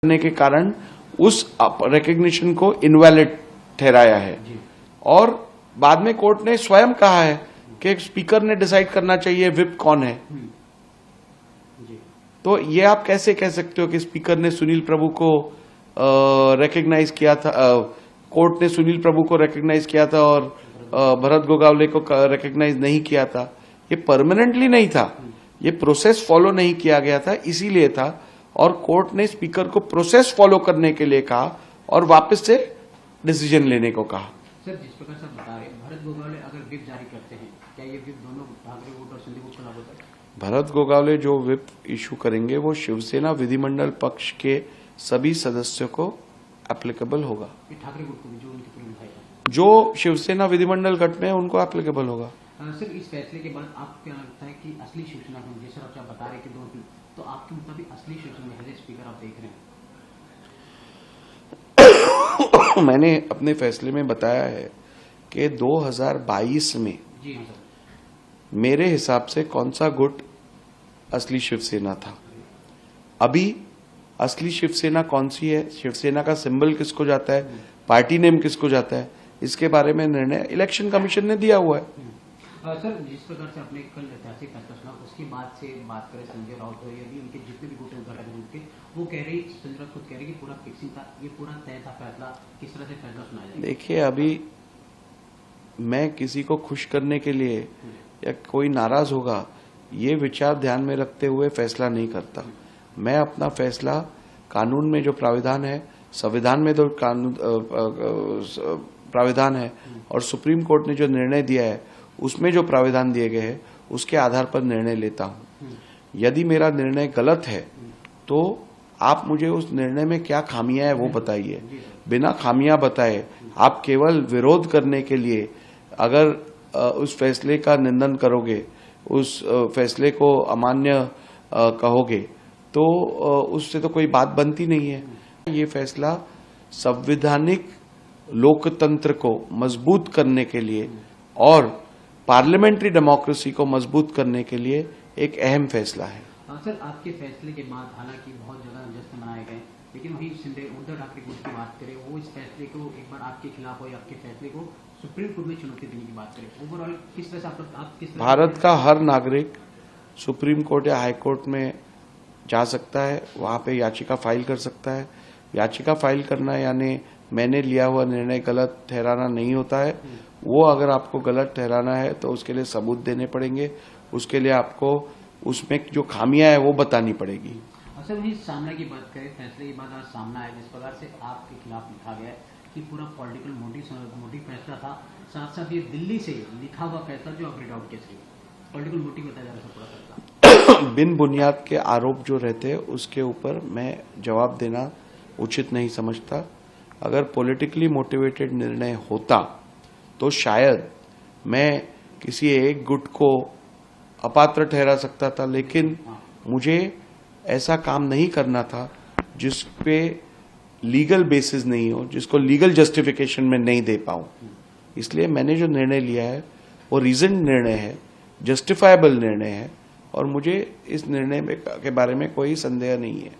करने के कारण उस रिकग्निशन को इनवैलिड ठहराया है। और बाद में कोर्ट ने स्वयं कहा है कि स्पीकर ने डिसाइड करना चाहिए व्हिप कौन है। तो ये आप कैसे कह सकते हो कि स्पीकर ने सुनील प्रभु को रिकग्नाइज किया था, कोर्ट ने सुनील प्रभु को रिकग्नाइज किया था और भरत गोगावले को रिकग्नाइज नहीं किया था। ये परमानेंटली नहीं था, ये प्रोसेस फॉलो नहीं किया गया था, इसीलिए था। और कोर्ट ने स्पीकर को प्रोसेस फॉलो करने के लिए कहा और वापस से डिसीजन लेने को कहा। सर, जिस प्रकार से बता रहे भरत गोगावले अगर व्हिप जारी करते हैं, क्या ये व्हिप दोनों ठाकरे गुट और सिंधु गुट को लागू होता है? भरत गोगावले जो व्हिप इशू करेंगे वो शिवसेना विधिमंडल पक्ष के सभी सदस्यों को एप्लीकेबल होगा। ठाकरे गुट को भी जो उनके प्रेम भाई जो शिवसेना विधिमंडल गठ में है उनको एप्लीकेबल होगा। सर, इस फैसले के बाद आपको क्या लगता है कि असली शिवसेना कौन, जैसे आप बता रहे कि दो, तो आपके मुताबिक असली शिवसेना है स्पीकर आप देख रहे हैं? मैंने अपने फैसले में बताया है कि 2022 में जी हाँ सर, मेरे हिसाब से कौन सा गुट असली शिवसेना था। अभी असली शिवसेना कौन सी है, शिवसेना का सिंबल किसको जाता है, पार्टी नेम किसको जाता है, इसके बारे में निर्णय इलेक्शन कमीशन ने दिया हुआ है। सर, जिस प्रकार से आपने कल ऐतिहासिक फैसला सुना, उसके बाद से बात करें संजय राउत हो या उनके जितने भी गुट उद्घाटक ग्रुप के, वो कह रहे, संजय राउत खुद कह रहे कि पूरा फिक्सिंग था, ये पूरा तय था फैसला। किस तरह से फैसला सुनाया जाए? देखिए, अभी मैं किसी को खुश करने के लिए या कोई नाराज होगा ये विचार ध्यान में रखते हुए फैसला नहीं करता। मैं अपना फैसला कानून में जो प्राविधान है, संविधान में जो कानून प्राविधान है और सुप्रीम कोर्ट ने जो निर्णय दिया है उसमें जो प्राविधान दिए गए हैं उसके आधार पर निर्णय लेता हूं। यदि मेरा निर्णय गलत है तो आप मुझे उस निर्णय में क्या खामियां है वो बताइए। बिना खामियां बताए आप केवल विरोध करने के लिए अगर उस फैसले का निंदन करोगे, उस फैसले को अमान्य कहोगे, तो उससे तो कोई बात बनती नहीं है। ये फैसला संवैधानिक लोकतंत्र को मजबूत करने के लिए और पार्लियामेंट्री डेमोक्रेसी को मजबूत करने के लिए एक अहम फैसला है। सर, आपके फैसले के बाद हालांकि बहुत जगह जश्न मनाए गए, लेकिन वही उद्धव ठाकरे गुट की बात करें, वो इस फैसले को एक बार आपके खिलाफ हो या आपके फैसले को सुप्रीम कोर्ट में चुनौती देने की बात करें, ओवरऑल किस तरह से आप किस तरह? भारत का हर नागरिक सुप्रीम कोर्ट या हाई कोर्ट में जा सकता है, वहां पे याचिका फाइल कर सकता है। याचिका फाइल करना यानी मैंने लिया हुआ निर्णय गलत ठहराना नहीं होता है। वो अगर आपको गलत ठहराना है तो उसके लिए सबूत देने पड़ेंगे, उसके लिए आपको उसमें जो खामियां है वो बतानी पड़ेगी। सर, वही सामना की बात करें, फैसले के बाद आज सामना है जिस प्रकार से आपके खिलाफ लिखा गया है कि पूरा पॉलिटिकल मोटिव फैसला था, साथ साथ ये दिल्ली से लिखा हुआ फैसला जो आप रीड आउट किया, पॉलिटिकल मोटिव बताया जा रहा है पूरा फैसला। बिन बुनियाद के आरोप जो रहते हैं उसके ऊपर मैं जवाब देना उचित नहीं समझता। अगर पॉलिटिकली मोटिवेटेड निर्णय होता तो शायद मैं किसी एक गुट को अपात्र ठहरा सकता था, लेकिन मुझे ऐसा काम नहीं करना था जिस पे लीगल बेसिस नहीं हो, जिसको लीगल जस्टिफिकेशन में नहीं दे पाऊं। इसलिए मैंने जो निर्णय लिया है वो रीजन निर्णय है, जस्टिफाइबल निर्णय है और मुझे इस निर्णय के बारे में कोई संदेह नहीं है।